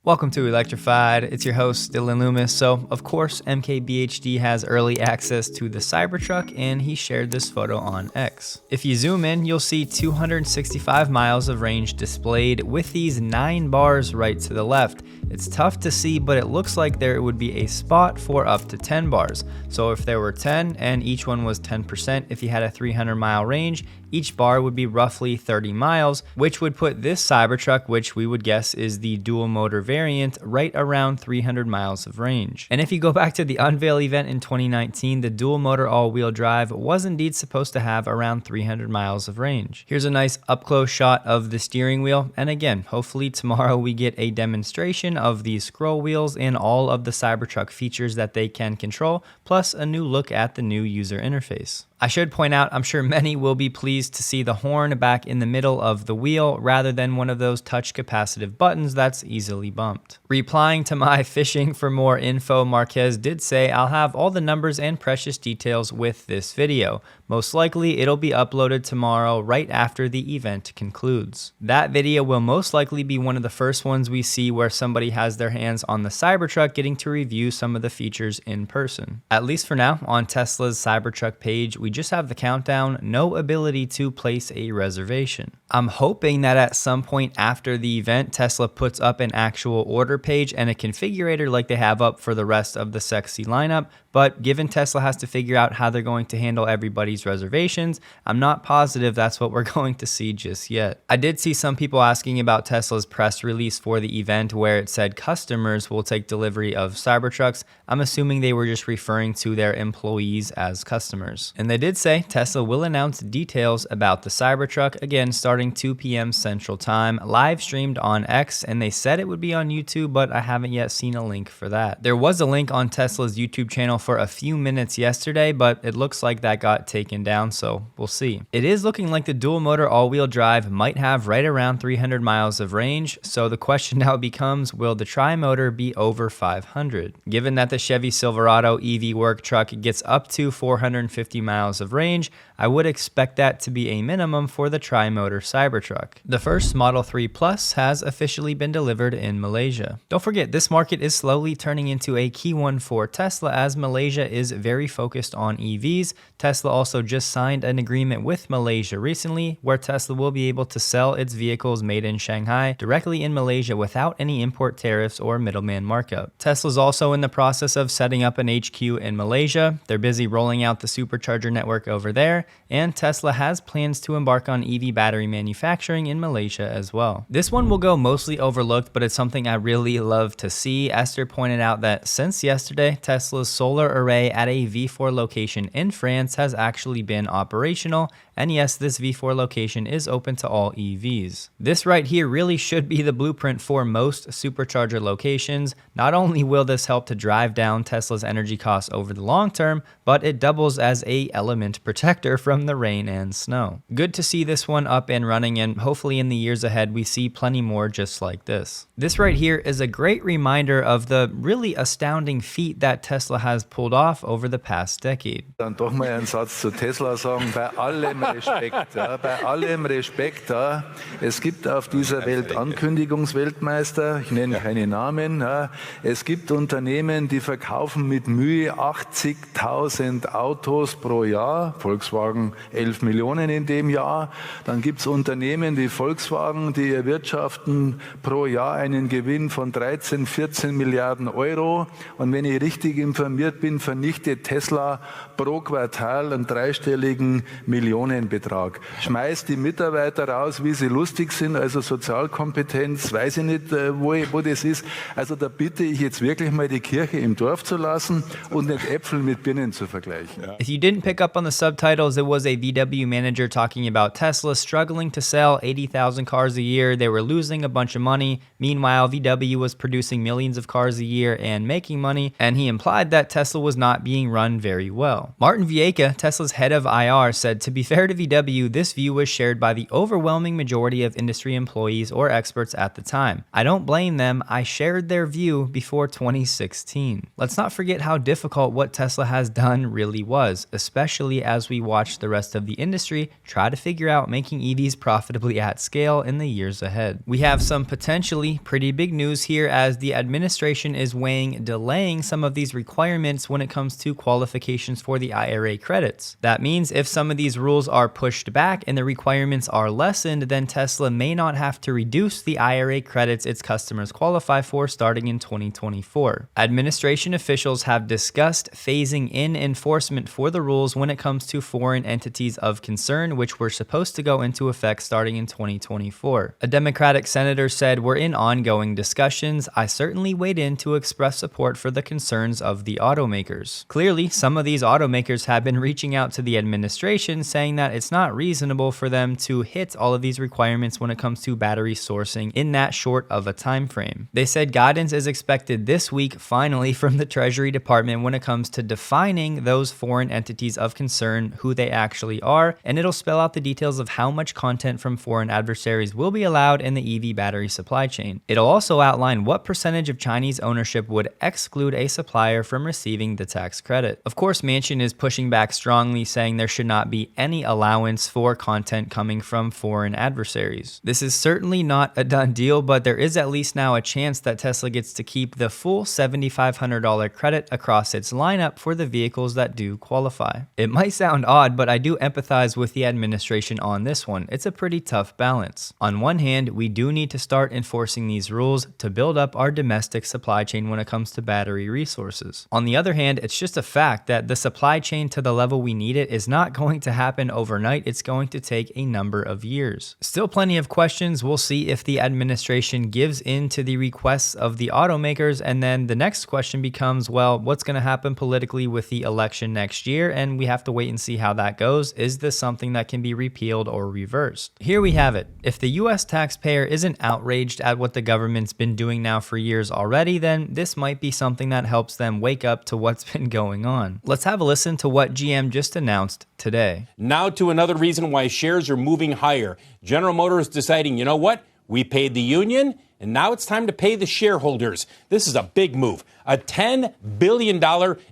Welcome to Electrified. It's your host, Dylan Loomis. So, of course, MKBHD has early access to the Cybertruck, and he shared this photo on X. If you zoom in, you'll see 265 miles of range displayed with these 9 bars right to the left. It's tough to see, but it looks like there would be a spot for up to 10 bars. So if there were 10 and each one was 10%, if you had a 300-mile range, each bar would be roughly 30 miles, which would put this Cybertruck, which we would guess is the dual motor variant, right around 300 miles of range. And if you go back to the unveil event in 2019, the dual motor all-wheel drive was indeed supposed to have around 300 miles of range. Here's a nice up-close shot of the steering wheel, and again, hopefully tomorrow we get a demonstration of these scroll wheels and all of the Cybertruck features that they can control, plus a new look at the new user interface. I should point out, I'm sure many will be pleased to see the horn back in the middle of the wheel rather than one of those touch capacitive buttons that's easily bumped. Replying to my fishing for more info, Marquez did say, "I'll have all the numbers and precious details with this video. Most likely it'll be uploaded tomorrow right after the event concludes." That video will most likely be one of the first ones we see where somebody has their hands on the Cybertruck getting to review some of the features in person. At least for now, on Tesla's Cybertruck page, we just have the countdown, no ability to place a reservation. I'm hoping that at some point after the event, Tesla puts up an actual order page and a configurator like they have up for the rest of the sexy lineup, but given Tesla has to figure out how they're going to handle everybody's reservations, I'm not positive that's what we're going to see just yet. I did see some people asking about Tesla's press release for the event where it said customers will take delivery of Cybertrucks. I'm assuming they were just referring to their employees as customers. And they did say Tesla will announce details about the Cybertruck, again starting 2 p.m. Central Time, live streamed on X, and they said it would be on YouTube, but I haven't yet seen a link for that. There was a link on Tesla's YouTube channel for a few minutes yesterday, but it looks like that got taken down, so we'll see. It is looking like the dual motor all-wheel drive might have right around 300 miles of range, so the question now becomes, will the tri-motor be over 500? Given that the Chevy Silverado EV work truck gets up to 450 miles of range, I would expect that to be a minimum for the tri-motor Cybertruck. The first Model 3 Plus has officially been delivered in Malaysia. Don't forget, this market is slowly turning into a key one for Tesla as Malaysia is very focused on EVs. Tesla also just signed an agreement with Malaysia recently where Tesla will be able to sell its vehicles made in Shanghai directly in Malaysia without any import tariffs or middleman markup. Tesla's also in the process of setting up an HQ in Malaysia. They're busy rolling out the supercharger network over there, and Tesla has plans to embark on EV battery manufacturing in Malaysia as well. This one will go mostly overlooked, but it's something I really love to see. Esther pointed out that since yesterday, Tesla's solar array at a V4 location in France has actually been operational, and yes, this V4 location is open to all EVs. This right here really should be the blueprint for most supercharger locations. Not only will this help to drive down Tesla's energy costs over the long term, but it doubles as a element protector from the rain and snow. Good to see this one up and running, and hopefully in the years ahead we see plenty more just like this. This right here is a great reminder of the really astounding feat that Tesla has pulled off over the past decade. Dann doch mal einen Satz zu Tesla sagen, bei allem Respekt, bei allem Respekt, es gibt auf dieser Welt Ankündigungsweltmeister, ich nenne keine Namen, es gibt Unternehmen, die verkaufen mit Mühe 80.000 Autos pro Jahr, Volkswagen 11 Millionen in dem Jahr, dann gibt es Unternehmen wie Volkswagen, die erwirtschaften pro Jahr einen Gewinn von 13, 14 Milliarden Euro, und wenn ich richtig informiert bin, vernichtet Tesla pro Quartal einen dreistelligen Millionenbetrag. Schmeißt die Mitarbeiter raus, wie sie lustig sind, also Sozialkompetenz, weiß ich nicht, wo das ist. Also da bitte ich jetzt wirklich mal die Kirche im Dorf zu lassen und nicht Äpfel mit Birnen zu vergleichen. If you didn't pick up on the subtitles, it was a VW manager talking about Tesla struggling to sell 80,000 cars a year. They were losing a bunch of money. Meanwhile, VW was producing millions of cars a year and making money, and he implied that Tesla was not being run very well. Martin Viecha, Tesla's Windfall's head of IR said, to be fair to VW, this view was shared by the overwhelming majority of industry employees or experts at the time. I don't blame them. I shared their view before 2016. Let's not forget how difficult what Tesla has done really was, especially as we watch the rest of the industry try to figure out making EVs profitably at scale in the years ahead. We have some potentially pretty big news here, as the administration is weighing delaying some of these requirements when it comes to qualifications for the IRA credits. That means if some of these rules are pushed back and the requirements are lessened, then Tesla may not have to reduce the IRA credits its customers qualify for starting in 2024. Administration officials have discussed phasing in enforcement for the rules when it comes to foreign entities of concern, which were supposed to go into effect starting in 2024. A Democratic senator said, "We're in ongoing discussions. I certainly weighed in to express support for the concerns of the automakers." Clearly, some of these automakers have been reaching out to the administration saying that it's not reasonable for them to hit all of these requirements when it comes to battery sourcing in that short of a time frame. They said guidance is expected this week finally from the Treasury Department when it comes to defining those foreign entities of concern, who they actually are, and it'll spell out the details of how much content from foreign adversaries will be allowed in the EV battery supply chain. It'll also outline what percentage of Chinese ownership would exclude a supplier from receiving the tax credit. Of course, Manchin is pushing back strongly, saying there should not be any allowance for content coming from foreign adversaries. This is certainly not a done deal, but there is at least now a chance that Tesla gets to keep the full $7,500 credit across its lineup for the vehicles that do qualify. It might sound odd, but I do empathize with the administration on this one. It's a pretty tough balance. On one hand, we do need to start enforcing these rules to build up our domestic supply chain when it comes to battery resources. On the other hand, it's just a fact that the supply chain to the level we need it is not going to happen overnight. It's going to take a number of years. Still plenty of questions. We'll see if the administration gives in to the requests of the automakers, and then the next question becomes, well, what's going to happen politically with the election next year? And we have to wait and see how that goes. Is this something that can be repealed or reversed? Here we have it. If the US taxpayer isn't outraged at what the government's been doing now for years already, then this might be something that helps them wake up to what's been going on. Let's have a listen to what GM just announced today. Now to another reason why shares are moving higher. General Motors deciding, you know what? We paid the union, and now it's time to pay the shareholders. This is a big move. A $10 billion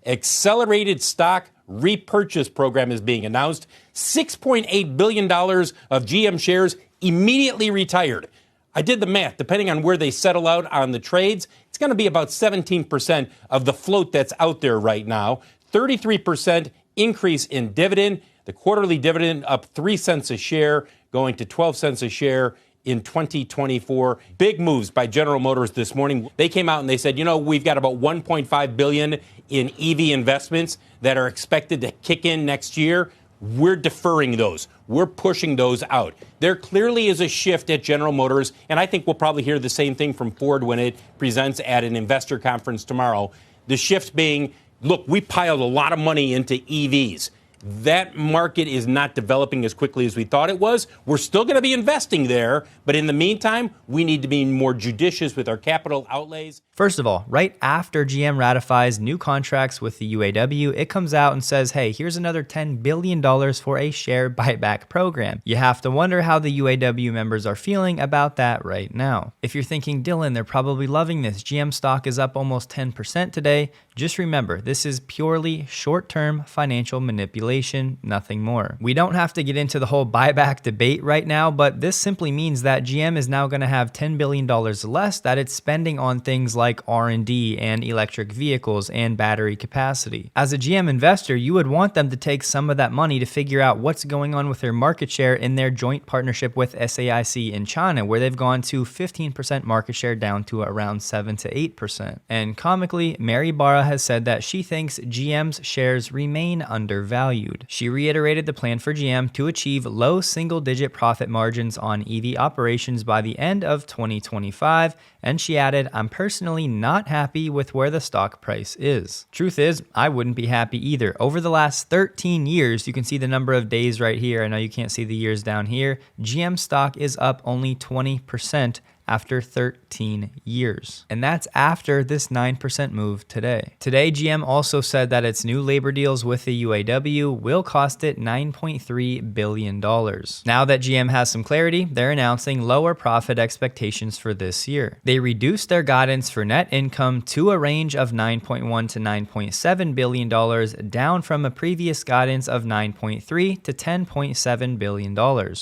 accelerated stock repurchase program is being announced. $6.8 billion of GM shares immediately retired. I did the math. Depending on where they settle out on the trades, it's going to be about 17% of the float that's out there right now. 33% increase in dividend. The quarterly dividend up 3 cents a share, going to 12 cents a share in 2024. Big moves by General Motors this morning. They came out and they said, you know, we've got about $1.5 billion in EV investments that are expected to kick in next year. We're deferring those. We're pushing those out. There clearly is a shift at General Motors, and I think we'll probably hear the same thing from Ford when it presents at an investor conference tomorrow. The shift being, look, we piled a lot of money into EVs. That market is not developing as quickly as we thought it was. We're still going to be investing there, but in the meantime, we need to be more judicious with our capital outlays. First of all, right after GM ratifies new contracts with the UAW, it comes out and says, hey, here's another $10 billion for a share buyback program. You have to wonder how the UAW members are feeling about that right now. If you're thinking, Dylan, they're probably loving this. GM stock is up almost 10% today. Just remember, this is purely short-term financial manipulation, nothing more. We don't have to get into the whole buyback debate right now, but this simply means that GM is now going to have $10 billion less that it's spending on things like R&D and electric vehicles and battery capacity. As a GM investor, you would want them to take some of that money to figure out what's going on with their market share in their joint partnership with SAIC in China, where they've gone to 15% market share down to around 7 to 8%. And comically, Mary Barra has said that she thinks GM's shares remain undervalued. She reiterated the plan for GM to achieve low single-digit profit margins on EV operations by the end of 2025, and she added, I'm personally not happy with where the stock price is. Truth is, I wouldn't be happy either. Over the last 13 years, you can see the number of days right here. I know you can't see the years down here. GM stock is up only 20% after 13 years. And that's after this 9% move today. Today, GM also said that its new labor deals with the UAW will cost it $9.3 billion. Now that GM has some clarity, they're announcing lower profit expectations for this year. They reduced their guidance for net income to a range of $9.1 to $9.7 billion, down from a previous guidance of $9.3 to $10.7 billion.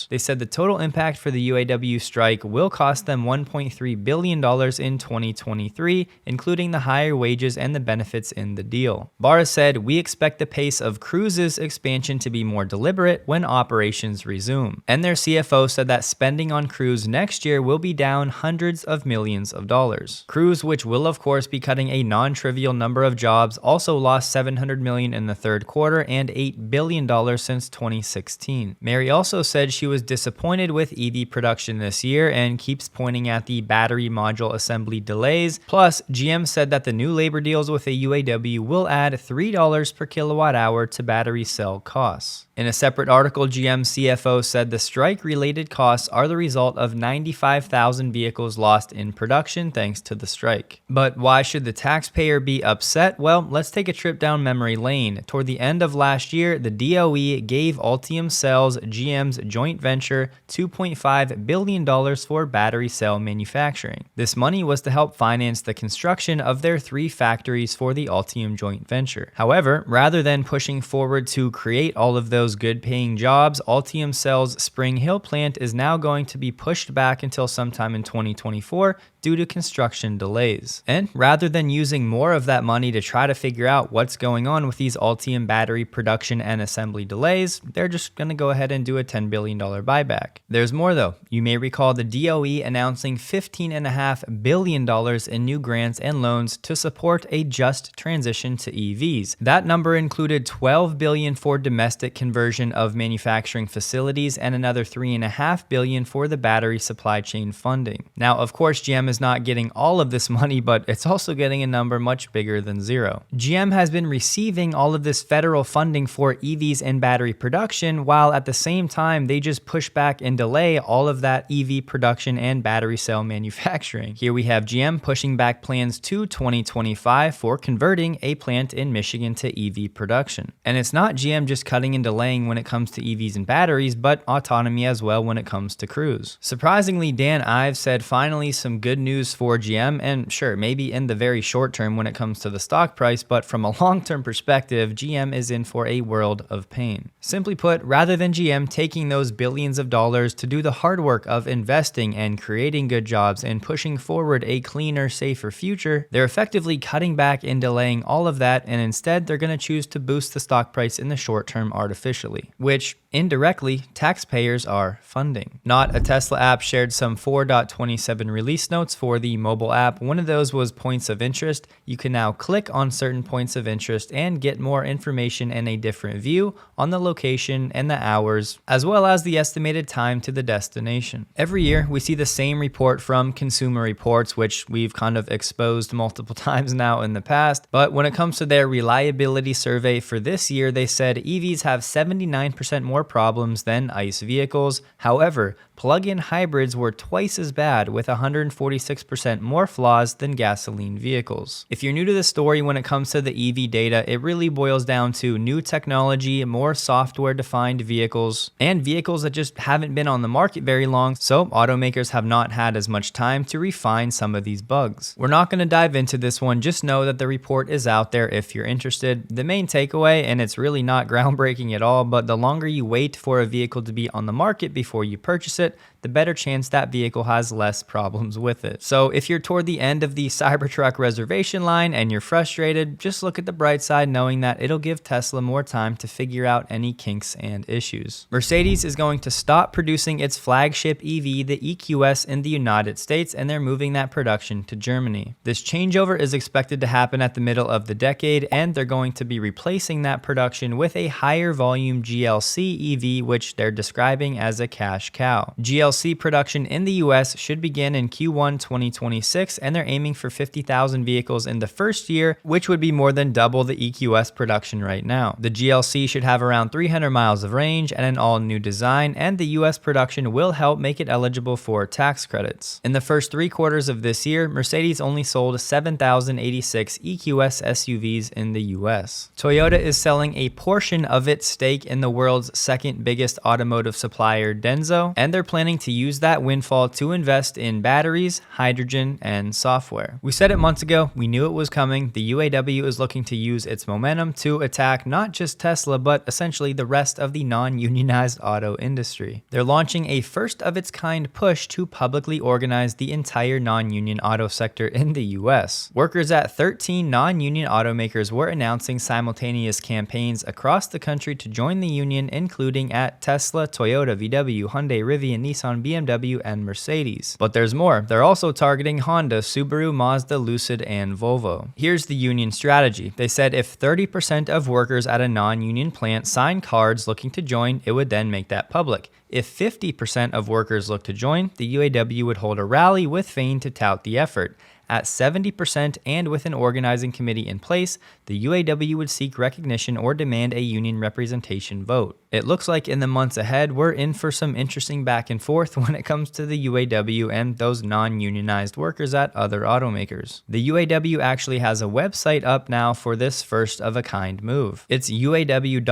They said the total impact for the UAW strike will cost them $1.3 billion in 2023, including the higher wages and the benefits in the deal. Barra said, "We expect the pace of Cruise's expansion to be more deliberate when operations resume." And their CFO said that spending on Cruise next year will be down hundreds of millions of dollars. Cruise, which will of course be cutting a non-trivial number of jobs, also lost $700 million in the third quarter and $8 billion since 2016. Mary also said she was disappointed with EV production this year and keeps pointing at the battery module assembly delays. Plus, GM said that the new labor deals with the UAW will add $3 per kilowatt hour to battery cell costs. In a separate article, GM CFO said the strike-related costs are the result of 95,000 vehicles lost in production thanks to the strike. But why should the taxpayer be upset? Well, let's take a trip down memory lane. Toward the end of last year, the DOE gave Ultium Cells, GM's joint venture, $2.5 billion for battery cell manufacturing. This money was to help finance the construction of their 3 factories for the Ultium joint venture. However, rather than pushing forward to create all of those good-paying jobs, Ultium Cells' Spring Hill plant is now going to be pushed back until sometime in 2024 due to construction delays. And rather than using more of that money to try to figure out what's going on with these Ultium battery production and assembly delays, they're just going to go ahead and do a $10 billion buyback. There's more though. You may recall the DOE announcing $15.5 billion in new grants and loans to support a just transition to EVs. That number included $12 billion for domestic conversion of manufacturing facilities and another $3.5 billion for the battery supply chain funding. Now, of course, GM is not getting all of this money, but it's also getting a number much bigger than zero. GM has been receiving all of this federal funding for EVs and battery production, while at the same time, they just push back and delay all of that EV production and battery cell manufacturing. Here we have GM pushing back plans to 2025 for converting a plant in Michigan to EV production. And it's not GM just cutting and delaying when it comes to EVs and batteries, but autonomy as well when it comes to Cruise. Surprisingly, Dan Ives said finally some good news for GM, and sure, maybe in the very short term when it comes to the stock price, but from a long-term perspective, GM is in for a world of pain. Simply put, rather than GM taking those billions of dollars to do the hard work of investing and creating good jobs and pushing forward a cleaner, safer future, they're effectively cutting back and delaying all of that, and instead they're going to choose to boost the stock price in the short term artificially, which indirectly taxpayers are funding. Not a Tesla app shared some 4.27 release notes for the mobile app. One of those was points of interest. You can now click on certain points of interest and get more information and a different view on the location and the hours, as well as the estimated time to the destination. Every year, we see the same report from Consumer Reports, which we've kind of exposed multiple times now in the past. But when it comes to their reliability survey for this year, they said EVs have 79% more problems than ICE vehicles. However, plug-in hybrids were twice as bad, with 146% more flaws than gasoline vehicles. If you're new to the story when it comes to the EV data, it really boils down to new technology, more software-defined vehicles, and vehicles that just haven't been on the market very long, so automakers have not had as much time to refine some of these bugs. We're not going to dive into this one, just know that the report is out there if you're interested. The main takeaway, and it's really not groundbreaking at all, but the longer you wait for a vehicle to be on the market before you purchase it, the better chance that vehicle has less problems with it. So if you're toward the end of the Cybertruck reservation line and you're frustrated, just look at the bright side knowing that it'll give Tesla more time to figure out any kinks and issues. Mercedes is going to stop producing its flagship EV, the EQS, in the United States, and they're moving that production to Germany. This changeover is expected to happen at the middle of the decade, and they're going to be replacing that production with a higher volume GLC EV, which they're describing as a cash cow. GLC GLC production in the US should begin in Q1 2026, and they're aiming for 50,000 vehicles in the first year, which would be more than double the EQS production right now. The GLC should have around 300 miles of range and an all-new design, and the US production will help make it eligible for tax credits. In the first 3 quarters of this year, Mercedes only sold 7,086 EQS SUVs in the US. Toyota is selling a portion of its stake in the world's second biggest automotive supplier, Denso, and they're planning to use that windfall to invest in batteries, hydrogen, and software. We said it months ago, we knew it was coming. The UAW is looking to use its momentum to attack not just Tesla, but essentially the rest of the non-unionized auto industry. They're launching a first-of-its-kind push to publicly organize the entire non-union auto sector in the US. Workers at 13 non-union automakers were announcing simultaneous campaigns across the country to join the union, including at Tesla, Toyota, VW, Hyundai, Rivian, Nissan, BMW, and Mercedes. But there's more. They're also targeting Honda, Subaru, Mazda, Lucid, and Volvo. Here's the union strategy. They said if 30% of workers at a non-union plant sign cards looking to join, it would then make that public. If 50% of workers look to join, the UAW would hold a rally with Fein to tout the effort. At 70% and with an organizing committee in place, the UAW would seek recognition or demand a union representation vote. It looks like in the months ahead, we're in for some interesting back and forth when it comes to the UAW and those non-unionized workers at other automakers. The UAW actually has a website up now for this first-of-a-kind move. It's uaw.org/join,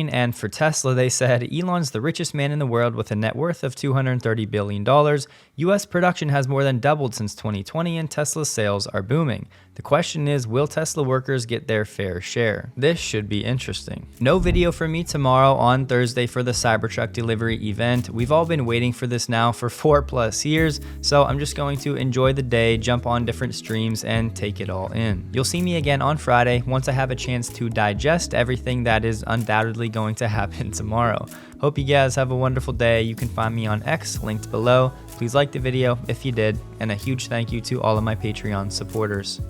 and for Tesla, they said, Elon's the richest man in the world with a net worth of $230 billion. US production has more than doubled since 2020, and Tesla's sales are booming. The question is, will Tesla workers get their fair share? This should be interesting. No video for me tomorrow on Thursday for the Cybertruck delivery event. We've all been waiting for this now for 4+ years, so I'm just going to enjoy the day, jump on different streams, and take it all in. You'll see me again on Friday once I have a chance to digest everything that is undoubtedly going to happen tomorrow. Hope you guys have a wonderful day. You can find me on X, linked below. Please like the video if you did, and a huge thank you to all of my Patreon supporters.